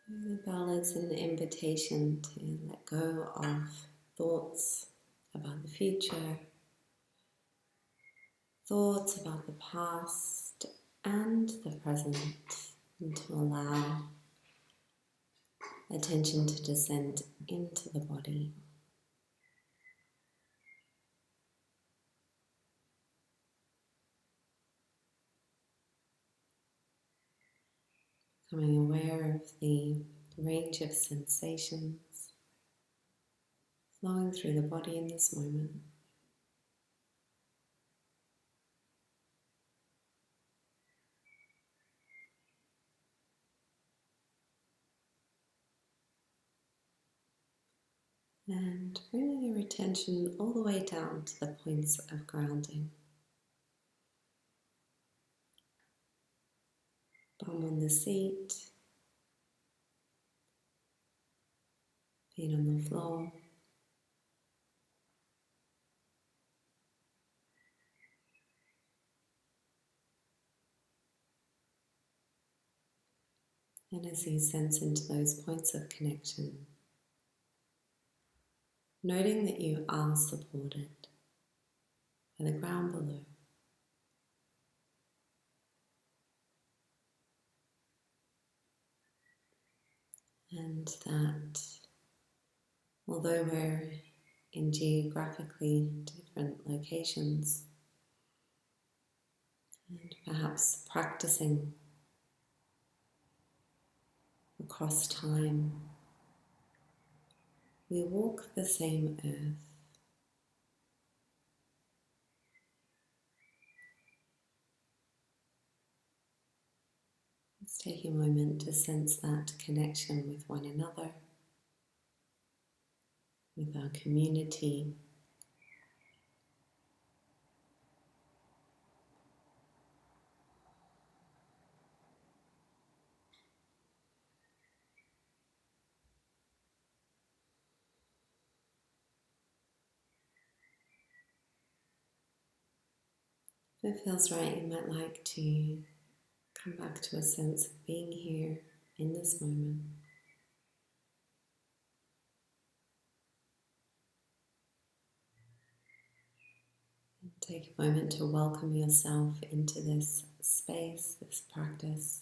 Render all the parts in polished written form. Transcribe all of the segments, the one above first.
The bell is an invitation to let go of thoughts about the future, thoughts about the past and the present, and to allow attention to descend into the body. Becoming aware of the range of sensations flowing through the body in this moment. And bringing your attention all the way down to the points of grounding. Bum on the seat, feet on the floor. And as you sense into those points of connection, noting that you are supported by the ground below. And that although we're in geographically different locations and perhaps practicing across time, we walk the same earth. Let's take a moment to sense that connection with one another, with our community. If it feels right, you might like to come back to a sense of being here in this moment. And take a moment to welcome yourself into this space, this practice.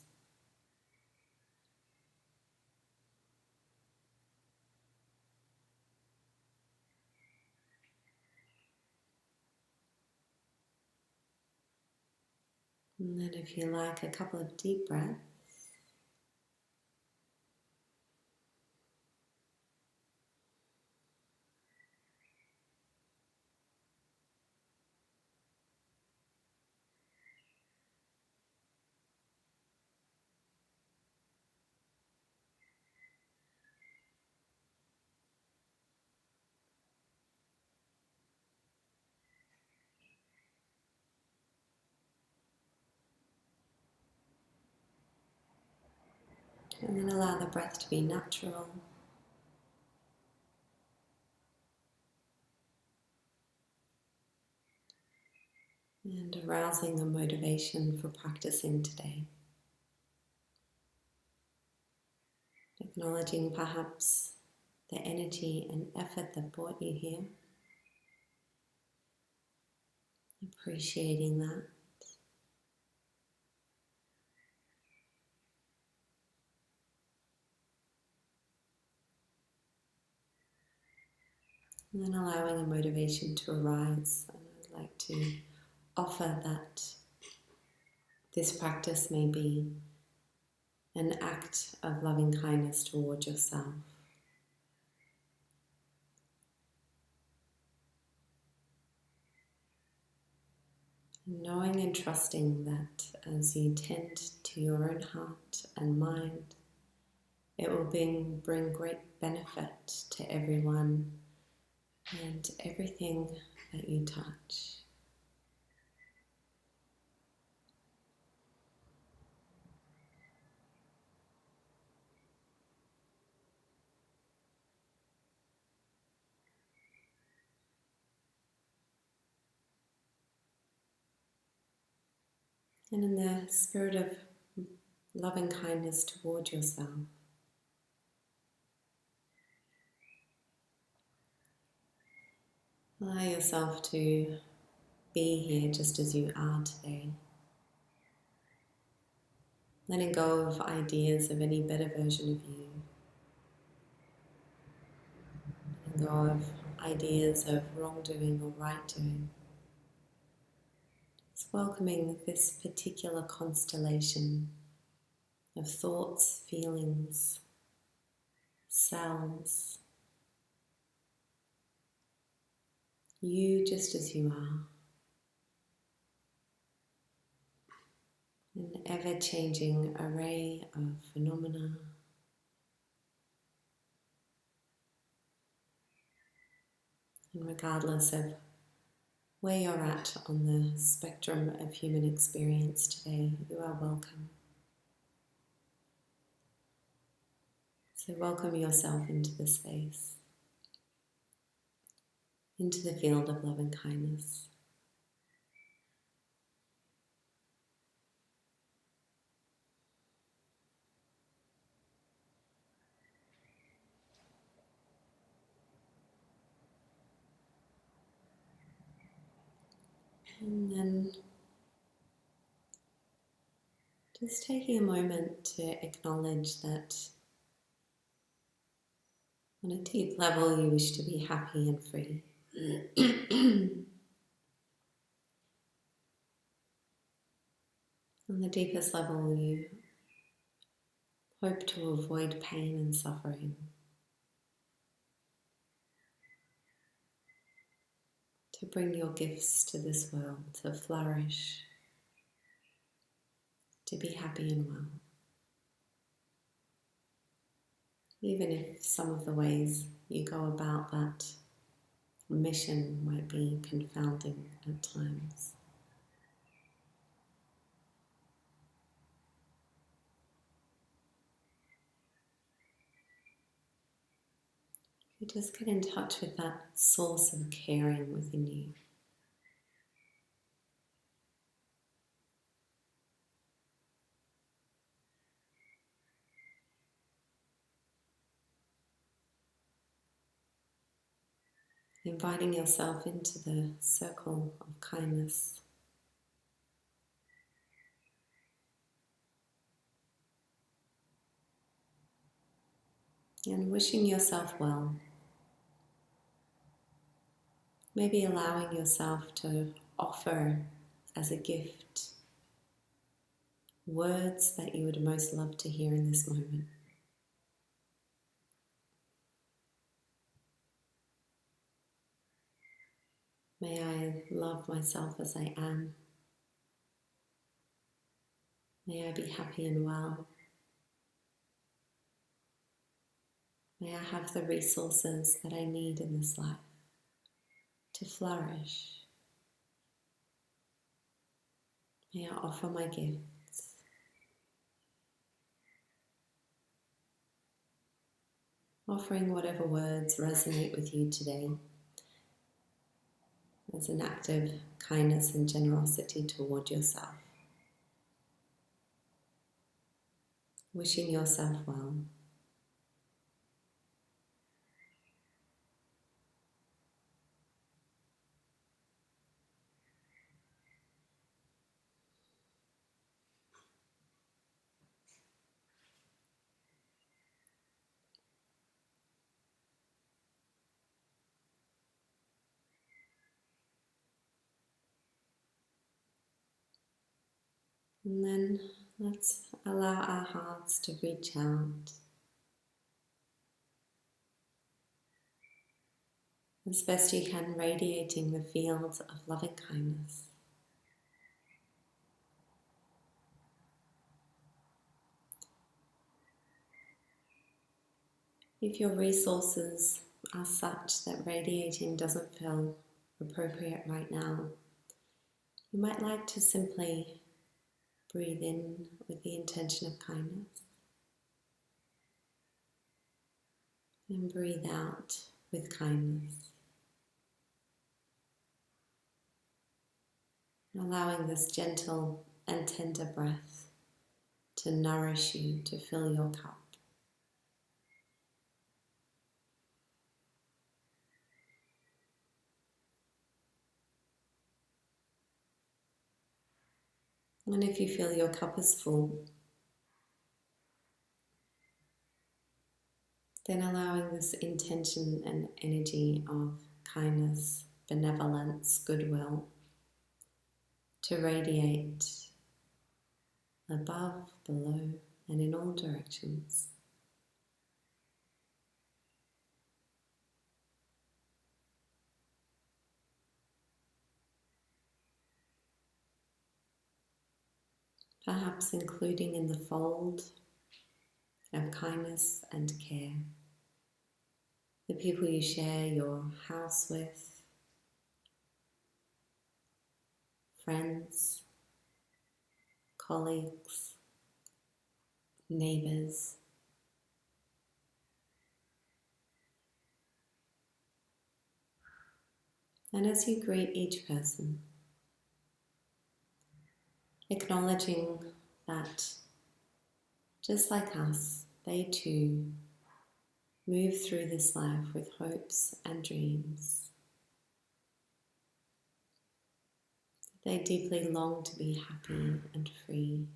And then if you like, a couple of deep breaths. And then allow the breath to be natural. And arousing a motivation for practicing today. Acknowledging perhaps the energy and effort that brought you here. Appreciating that. And then allowing a motivation to arise. And I'd like to offer that this practice may be an act of loving kindness toward yourself. Knowing and trusting that as you tend to your own heart and mind, it will bring great benefit to everyone and everything that you touch. And in the spirit of loving kindness toward yourself, Allow yourself to be here just as you are today. Letting go of ideas of any better version of you. Letting go of ideas of wrongdoing or right doing. Just welcoming this particular constellation of thoughts, feelings, cells. You just as you are. An ever-changing array of phenomena. And regardless of where you're at on the spectrum of human experience today, you are welcome. So welcome yourself into the space, into the field of love and kindness. And then just taking a moment to acknowledge that on a deep level you wish to be happy and free. On the deepest level you hope to avoid pain and suffering. To bring your gifts to this world, to flourish, to be happy and well. Even if some of the ways you go about that mission might be confounding at times. You just get in touch with that source of caring within you. Inviting yourself into the circle of kindness. And wishing yourself well. Maybe allowing yourself to offer as a gift words that you would most love to hear in this moment. May I love myself as I am. May I be happy and well. May I have the resources that I need in this life to flourish. May I offer my gifts. Offering whatever words resonate with you today as an act of kindness and generosity toward yourself. Wishing yourself well. And then let's allow our hearts to reach out as best you can, radiating the field of loving kindness. If your resources are such that radiating doesn't feel appropriate right now, you might like to simply breathe in with the intention of kindness and breathe out with kindness, allowing this gentle and tender breath to nourish you, to fill your cup. And if you feel your cup is full, then allowing this intention and energy of kindness, benevolence, goodwill to radiate above, below, and in all directions. Perhaps including in the fold of kindness and care the people you share your house with, friends, colleagues, neighbors. And as you greet each person, acknowledging that just like us, they too move through this life with hopes and dreams. They deeply long to be happy and free.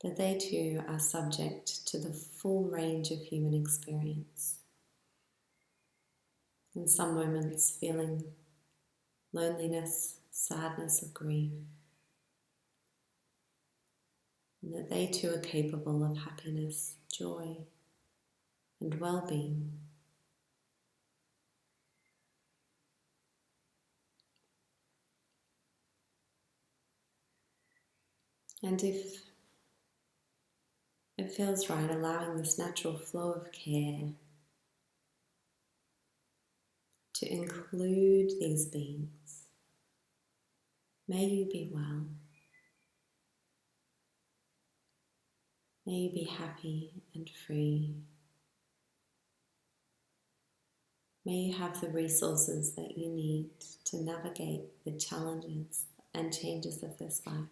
That they too are subject to the full range of human experience. In some moments feeling loneliness, sadness, or grief. And that they too are capable of happiness, joy, and well-being. And if it feels right, allowing this natural flow of care to include these beings. May you be well. May you be happy and free. May you have the resources that you need to navigate the challenges and changes of this life.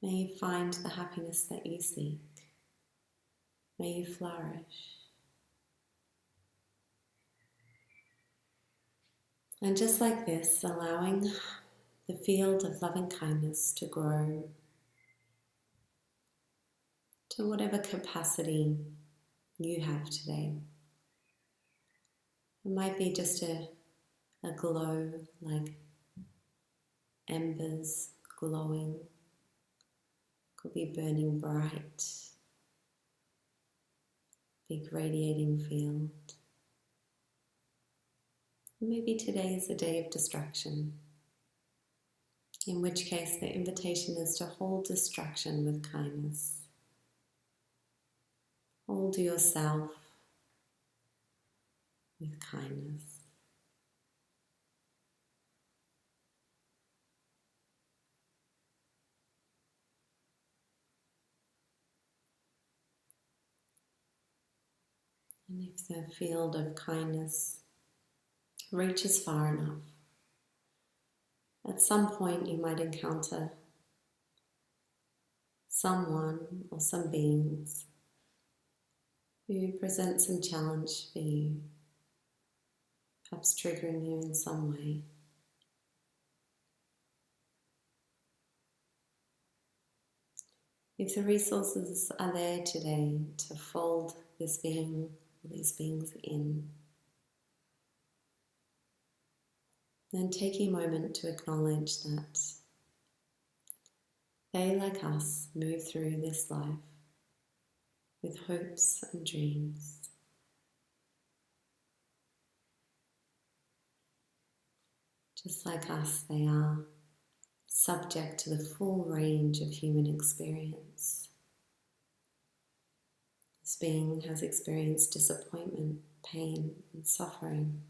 May you find the happiness that you seek. May you flourish. And just like this, allowing the field of loving kindness to grow to whatever capacity you have today. It might be just a glow, like embers glowing. Could be burning bright, big radiating field. Maybe today is a day of distraction, in which case the invitation is to hold distraction with kindness. Hold yourself with kindness. And if the field of kindness reaches far enough, at some point you might encounter someone or some beings who present some challenge for you, perhaps triggering you in some way. If the resources are there today to fold this being or these beings in, then take a moment to acknowledge that they, like us, move through this life with hopes and dreams. Just like us, they are subject to the full range of human experience. This being has experienced disappointment, pain, and suffering,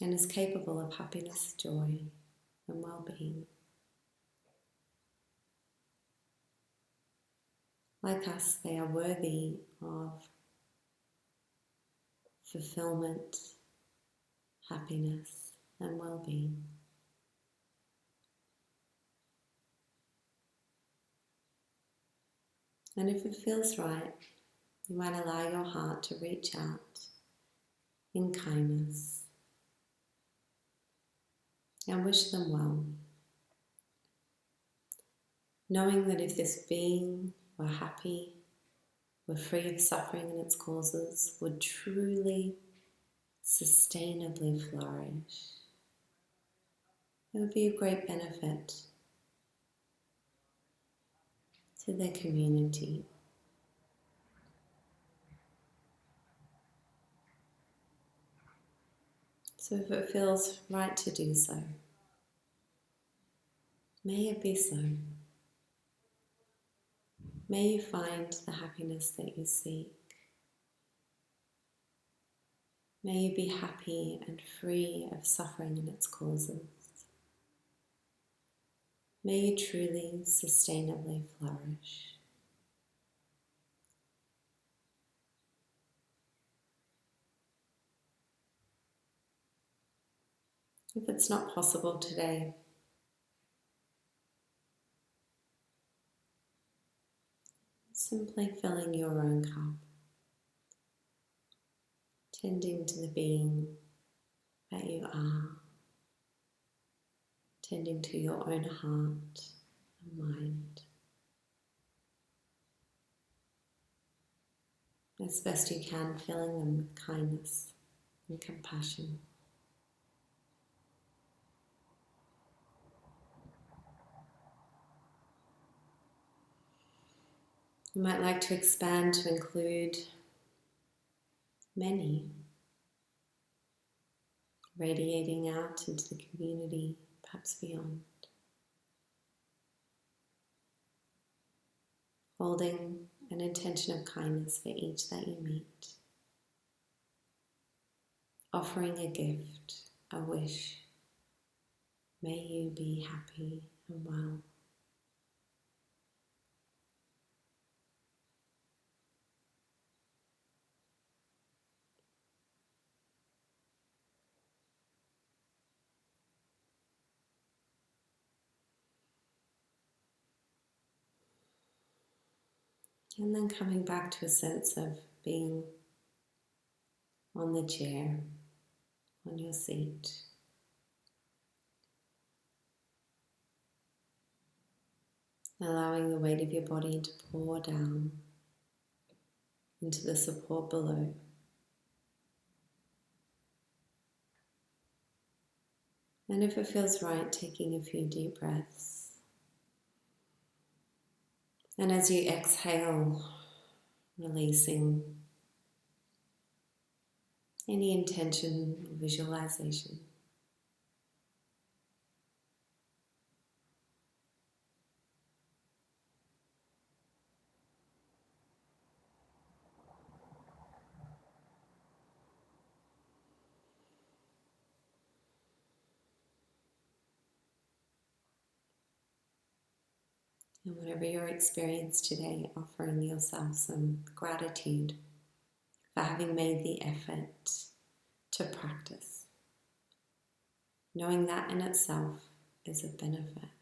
and is capable of happiness, joy, and well-being. Like us, they are worthy of fulfillment, happiness, and well-being. And if it feels right, you might allow your heart to reach out in kindness and wish them well, knowing that if this being were happy, were free of suffering and its causes, would truly, sustainably flourish, it would be of great benefit to their community. So if it feels right to do so, may it be so. May you find the happiness that you seek. May you be happy and free of suffering and its causes. May you truly, sustainably flourish. If it's not possible today, simply filling your own cup, tending to the being that you are, tending to your own heart and mind, as best you can, filling them with kindness and compassion. You might like to expand to include many, radiating out into the community, perhaps beyond. Holding an intention of kindness for each that you meet. Offering a gift, a wish. May you be happy and well. And then coming back to a sense of being on the chair, on your seat. Allowing the weight of your body to pour down into the support below. And if it feels right, taking a few deep breaths. And as you exhale, releasing any intention or visualization. And whatever your experience today, offering yourself some gratitude for having made the effort to practice, knowing that in itself is a benefit.